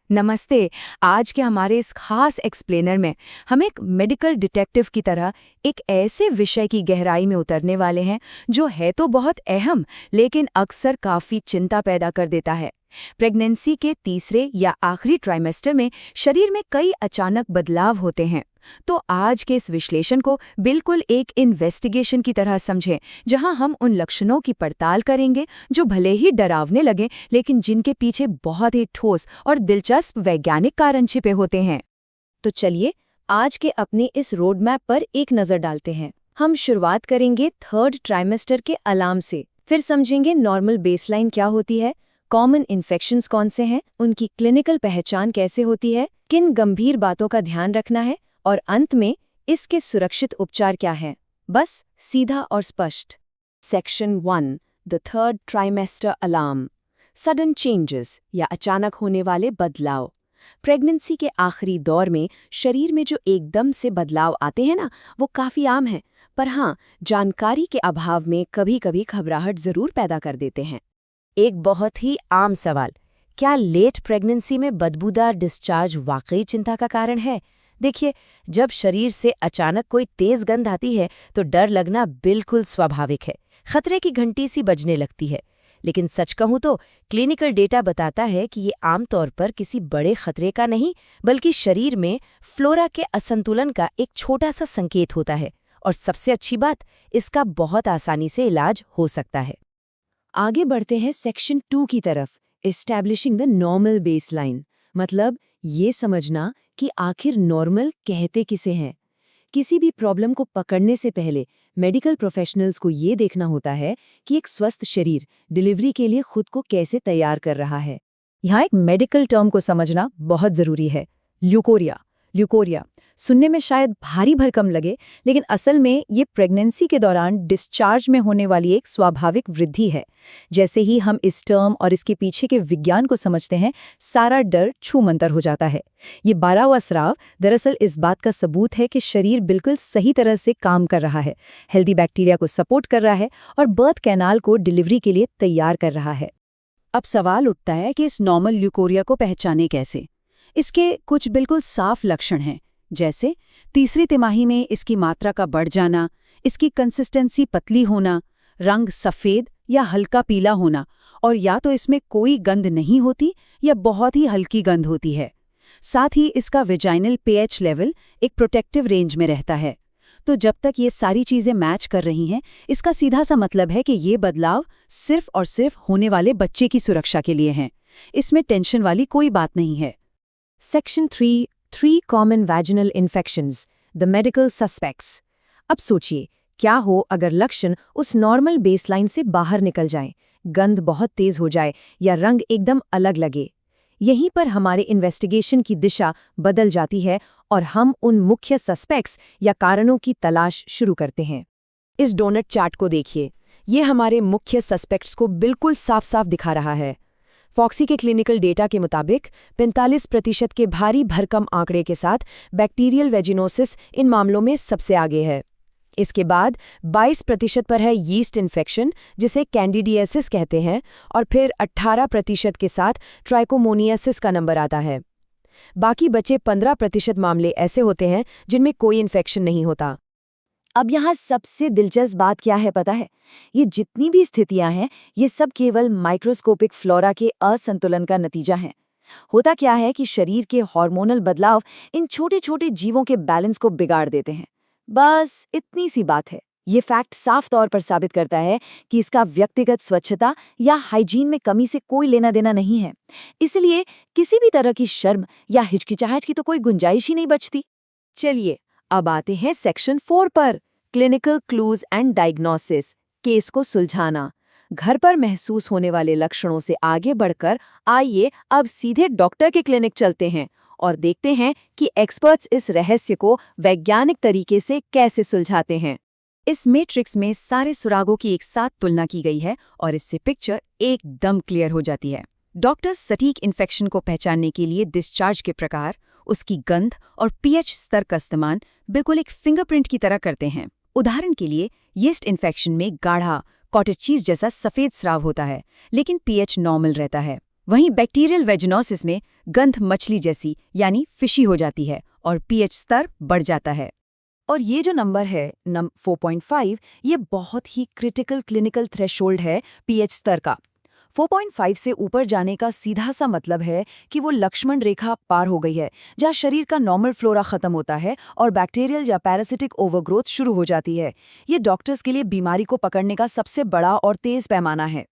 नमस्ते। आज के हमारे इस खास एक्सप्लेनर में हम एक मेडिकल डिटेक्टिव की तरह एक ऐसे विषय की गहराई में उतरने वाले हैं जो है तो बहुत अहम लेकिन अक्सर काफ़ी चिंता पैदा कर देता है। प्रेगनेंसी के तीसरे या आखिरी ट्राइमेस्टर में शरीर में कई अचानक बदलाव होते हैं। तो आज के इस विश्लेषण को बिल्कुल एक इन्वेस्टिगेशन की तरह समझें, जहां हम उन लक्षणों की पड़ताल करेंगे जो भले ही डरावने लगे लेकिन जिनके पीछे बहुत ही ठोस और दिलचस्प वैज्ञानिक कारण छिपे होते हैं। तो चलिए आज के अपने इस रोड मैप पर एक नज़र डालते हैं। हम शुरुआत करेंगे थर्ड ट्राइमेस्टर के अलार्म से, फिर समझेंगे नॉर्मल बेसलाइन क्या होती है, कॉमन इन्फेक्शंस कौन से हैं, उनकी क्लिनिकल पहचान कैसे होती है, किन गंभीर बातों का ध्यान रखना है और अंत में इसके सुरक्षित उपचार क्या हैं। बस सीधा और स्पष्ट। Section 1, the third trimester alarm. Sudden changes या अचानक होने वाले बदलाव। प्रेगनेंसी के आखिरी दौर में शरीर में जो एकदम से बदलाव आते हैं ना, वो काफ़ी आम है, पर हाँ, जानकारी के अभाव में कभी-कभी घबराहट ज़रूर पैदा कर देते हैं। एक बहुत ही आम सवाल, क्या लेट प्रेगनेंसी में बदबूदार डिस्चार्ज वाकई चिंता का कारण है? देखिए, जब शरीर से अचानक कोई तेज गंध आती है तो डर लगना बिल्कुल स्वाभाविक है, खतरे की घंटी सी बजने लगती है। लेकिन सच कहूं तो क्लिनिकल डेटा बताता है कि ये आमतौर पर किसी बड़े खतरे का नहीं, बल्कि शरीर में फ्लोरा के असंतुलन का एक छोटा सा संकेत होता है। और सबसे अच्छी बात, इसका बहुत आसानी से इलाज हो सकता है। आगे बढ़ते हैं सेक्शन 2 की तरफ, एस्टैब्लिशिंग द नॉर्मल बेसलाइन। मतलब ये समझना कि आखिर नॉर्मल कहते किसे हैं। किसी भी प्रॉब्लम को पकड़ने से पहले मेडिकल प्रोफेशनल्स को ये देखना होता है कि एक स्वस्थ शरीर डिलीवरी के लिए खुद को कैसे तैयार कर रहा है। यहाँ एक मेडिकल टर्म को समझना बहुत ज़रूरी है, ल्यूकोरिया। ल्यूकोरिया सुनने में शायद भारी भरकम लगे, लेकिन असल में ये प्रेगनेंसी के दौरान डिस्चार्ज में होने वाली एक स्वाभाविक वृद्धि है। जैसे ही हम इस टर्म और इसके पीछे के विज्ञान को समझते हैं, सारा डर छूमंतर हो जाता है। ये 12वां स्राव दरअसल इस बात का सबूत है कि शरीर बिल्कुल सही तरह से काम कर रहा है, हेल्दी बैक्टीरिया को सपोर्ट कर रहा है और बर्थ कैनाल को डिलीवरी के लिए तैयार कर रहा है। अब सवाल उठता है कि इस नॉर्मल ल्यूकोरिया को पहचाने कैसे। इसके कुछ बिल्कुल साफ लक्षण हैं, जैसे तीसरी तिमाही में इसकी मात्रा का बढ़ जाना, इसकी कंसिस्टेंसी पतली होना, रंग सफ़ेद या हल्का पीला होना, और या तो इसमें कोई गंध नहीं होती या बहुत ही हल्की गंध होती है। साथ ही इसका वेजाइनल पीएच लेवल एक प्रोटेक्टिव रेंज में रहता है। तो जब तक ये सारी चीज़ें मैच कर रही हैं, इसका सीधा सा मतलब है कि ये बदलाव सिर्फ और सिर्फ होने वाले बच्चे की सुरक्षा के लिए हैं। इसमें टेंशन वाली कोई बात नहीं है। Section 3 common vaginal infections, the medical suspects. अब सोचिए, क्या हो अगर लक्षण उस नॉर्मल बेसलाइन से बाहर निकल जाएं, गंध बहुत तेज हो जाए या रंग एकदम अलग लगे। यहीं पर हमारे इन्वेस्टिगेशन की दिशा बदल जाती है और हम उन मुख्य सस्पेक्ट्स या कारणों की तलाश शुरू करते हैं। इस डोनट चार्ट को देखिए, ये हमारे मुख्य सस्पेक्ट्स को बिल्कुल साफ साफ दिखा रहा है। फॉक्सी के क्लिनिकल डेटा के मुताबिक 45% के भारी भरकम आंकड़े के साथ बैक्टीरियल वेजिनोसिस इन मामलों में सबसे आगे है। इसके बाद 22% पर है यीस्ट इन्फेक्शन, जिसे कैंडिडियासिस कहते हैं, और फिर 18% के साथ ट्राइकोमोनियासिस का नंबर आता है। बाकी बचे 15% मामले ऐसे होते हैं जिनमें कोई इन्फेक्शन नहीं होता। अब यहाँ सबसे दिलचस्प बात क्या है पता है? ये जितनी भी स्थितियां हैं, ये सब केवल माइक्रोस्कोपिक फ्लोरा के असंतुलन का नतीजा हैं। होता क्या है कि शरीर के हार्मोनल बदलाव इन छोटे छोटे जीवों के बैलेंस को बिगाड़ देते हैं। बस इतनी सी बात है। ये फैक्ट साफ तौर पर साबित करता है कि इसका व्यक्तिगत स्वच्छता या हाइजीन में कमी से कोई लेना देना नहीं है। इसलिए किसी भी तरह की शर्म या हिचकिचाहट की तो कोई गुंजाइश ही नहीं बचती। चलिए अब आते हैं सेक्शन 4 पर, clinical clues and diagnosis, case को सुलझाना। घर पर महसूस होने वाले लक्षणों से आगे बढ़कर आइए अब सीधे डॉक्टर के क्लिनिक चलते हैं और देखते हैं कि एक्सपर्ट्स इस रहस्य को वैज्ञानिक तरीके से कैसे सुलझाते हैं। इस मैट्रिक्स में सारे सुरागों की एक साथ तुलना की गई है और इससे पिक्चर एकदम क्लियर हो जाती है। डॉक्टर्स सटीक इन्फेक्शन को पहचानने के लिए डिस्चार्ज के प्रकार, उसकी गंध और पीएच स्तर का इस्तेमाल बिल्कुल एक फिंगरप्रिंट की तरह करते हैं। उदाहरण के लिए यीस्ट इन्फेक्शन में गाढ़ा कॉटेज चीज जैसा सफ़ेद स्राव होता है, लेकिन पीएच नॉर्मल रहता है। वहीं बैक्टीरियल वेजिनोसिस में गंध मछली जैसी यानी फिशी हो जाती है और पीएच स्तर बढ़ जाता है। और ये जो नंबर है 4.5, ये बहुत ही क्रिटिकल क्लिनिकल थ्रेशोल्ड है पीएच स्तर का। 4.5 से ऊपर जाने का सीधा सा मतलब है कि वो लक्ष्मण रेखा पार हो गई है, जहाँ शरीर का नॉर्मल फ्लोरा खत्म होता है और बैक्टीरियल या पैरासिटिक ओवरग्रोथ शुरू हो जाती है। ये डॉक्टर्स के लिए बीमारी को पकड़ने का सबसे बड़ा और तेज पैमाना है।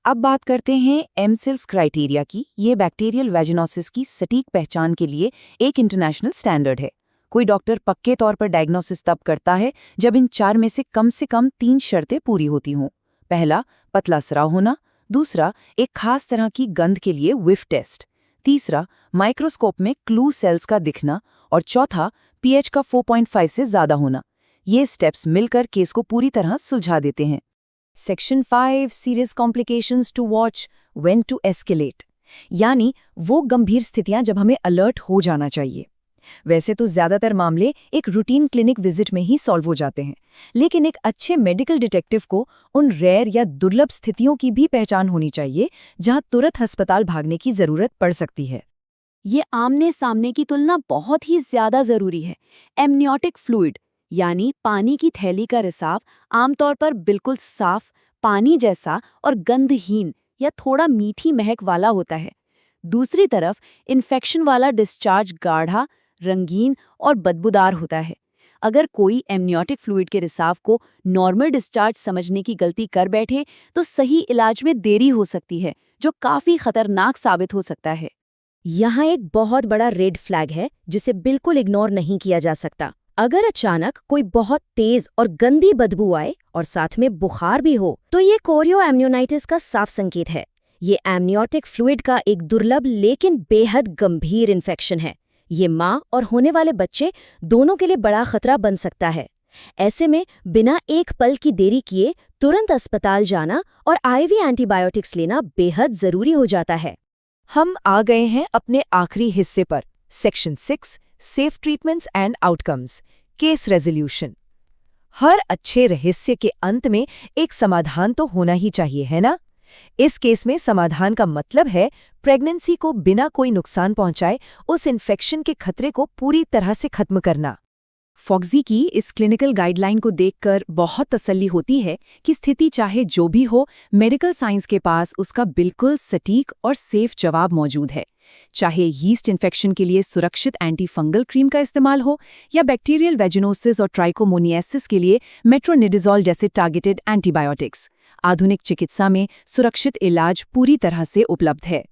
अब बात करते हैं एमसिल्स क्राइटेरिया की। ये बैक्टीरियल वेजिनोसिस की सटीक पहचान के लिए एक इंटरनेशनल स्टैंडर्ड है। कोई डॉक्टर पक्के तौर पर डायग्नोसिस तब करता है जब इन 4 में से कम 3 शर्तें पूरी होती हों। पहला, पतला स्राव होना। दूसरा, एक खास तरह की गंध के लिए विफ टेस्ट। तीसरा, माइक्रोस्कोप में क्लू सेल्स का दिखना। और चौथा, पीएच का 4.5 से ज़्यादा होना। ये स्टेप्स मिलकर केस को पूरी तरह सुलझा देते हैं। Section 5 serious complications to watch when to escalate, यानी वो गंभीर स्थितियां जब हमें अलर्ट हो जाना चाहिए। वैसे तो ज्यादातर मामले एक रूटीन क्लिनिक विजिट में ही सॉल्व हो जाते हैं, लेकिन एक अच्छे मेडिकल डिटेक्टिव को उन रेयर या दुर्लभ स्थितियों की भी पहचान होनी चाहिए जहां तुरंत अस्पताल भागने की जरूरत पड़ सकती है। ये आमने सामने की तुलना बहुत ही ज्यादा जरूरी है। एमनियोटिक फ्लूइड यानी पानी की थैली का रिसाव आमतौर पर बिल्कुल साफ, पानी जैसा और गंधहीन या थोड़ा मीठी महक वाला होता है। दूसरी तरफ इन्फेक्शन वाला डिस्चार्ज गाढ़ा, रंगीन और बदबूदार होता है। अगर कोई एमनियोटिक फ्लूइड के रिसाव को नॉर्मल डिस्चार्ज समझने की गलती कर बैठे तो सही इलाज में देरी हो सकती है, जो काफी खतरनाक साबित हो सकता है। यहाँ एक बहुत बड़ा रेड फ्लैग है जिसे बिल्कुल इग्नोर नहीं किया जा सकता। अगर अचानक कोई बहुत तेज और गंदी बदबू आए और साथ में बुखार भी हो तो ये कोरियो एमनियोनाइटिस का साफ संकेत है। ये एमनियोटिक फ्लूइड का एक दुर्लभ लेकिन बेहद गंभीर इन्फेक्शन है। ये माँ और होने वाले बच्चे दोनों के लिए बड़ा खतरा बन सकता है। ऐसे में बिना एक पल की देरी किए तुरंत अस्पताल जाना और आईवी एंटीबायोटिक्स लेना बेहद जरूरी हो जाता है। हम आ गए हैं अपने आखिरी हिस्से पर, section 6 safe treatments and outcomes, case resolution. हर अच्छे रहस्य के अंत में एक समाधान तो होना ही चाहिए, है ना? इस केस में समाधान का मतलब है प्रेगनेंसी को बिना कोई नुकसान पहुंचाए उस इन्फेक्शन के खतरे को पूरी तरह से खत्म करना। फॉक्सी की इस क्लिनिकल गाइडलाइन को देखकर बहुत तसल्ली होती है कि स्थिति चाहे जो भी हो, मेडिकल साइंस के पास उसका बिल्कुल सटीक और सेफ जवाब मौजूद है। चाहे यीस्ट इन्फेक्शन के लिए सुरक्षित एंटी फंगल क्रीम का इस्तेमाल हो या बैक्टीरियल वेजिनोसिस और ट्राइकोमोनियासिस के लिए मेट्रोनिडाज़ोल जैसे टारगेटेड एंटीबायोटिक्स, आधुनिक चिकित्सा में सुरक्षित इलाज पूरी तरह से उपलब्ध है।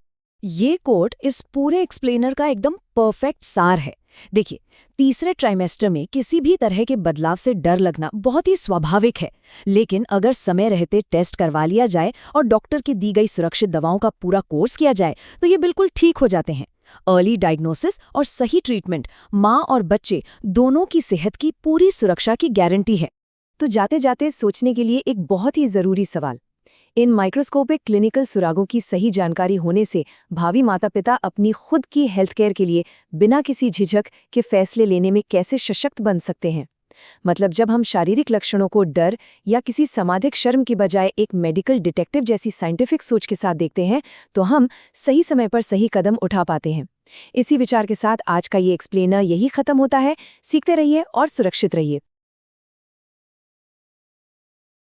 ये कोट इस पूरे एक्सप्लेनर का एकदम परफेक्ट सार है। देखिए, तीसरे ट्राइमेस्टर में किसी भी तरह के बदलाव से डर लगना बहुत ही स्वाभाविक है, लेकिन अगर समय रहते टेस्ट करवा लिया जाए और डॉक्टर की दी गई सुरक्षित दवाओं का पूरा कोर्स किया जाए तो ये बिल्कुल ठीक हो जाते हैं। अर्ली डायग्नोसिस और सही ट्रीटमेंट माँ और बच्चे दोनों की सेहत की पूरी सुरक्षा की गारंटी है। तो जाते जाते सोचने के लिए एक बहुत ही जरूरी सवाल, इन माइक्रोस्कोपिक क्लिनिकल सुरागों की सही जानकारी होने से भावी माता-पिता अपनी खुद की हेल्थ केयर के लिए बिना किसी झिझक के फैसले लेने में कैसे सशक्त बन सकते हैं? मतलब जब हम शारीरिक लक्षणों को डर या किसी सामाजिक शर्म की बजाय एक मेडिकल डिटेक्टिव जैसी साइंटिफिक सोच के साथ देखते हैं तो हम सही समय पर सही कदम उठा पाते हैं। इसी विचार के साथ आज का ये एक्सप्लेनर यही खत्म होता है। सीखते रहिए और सुरक्षित रहिए।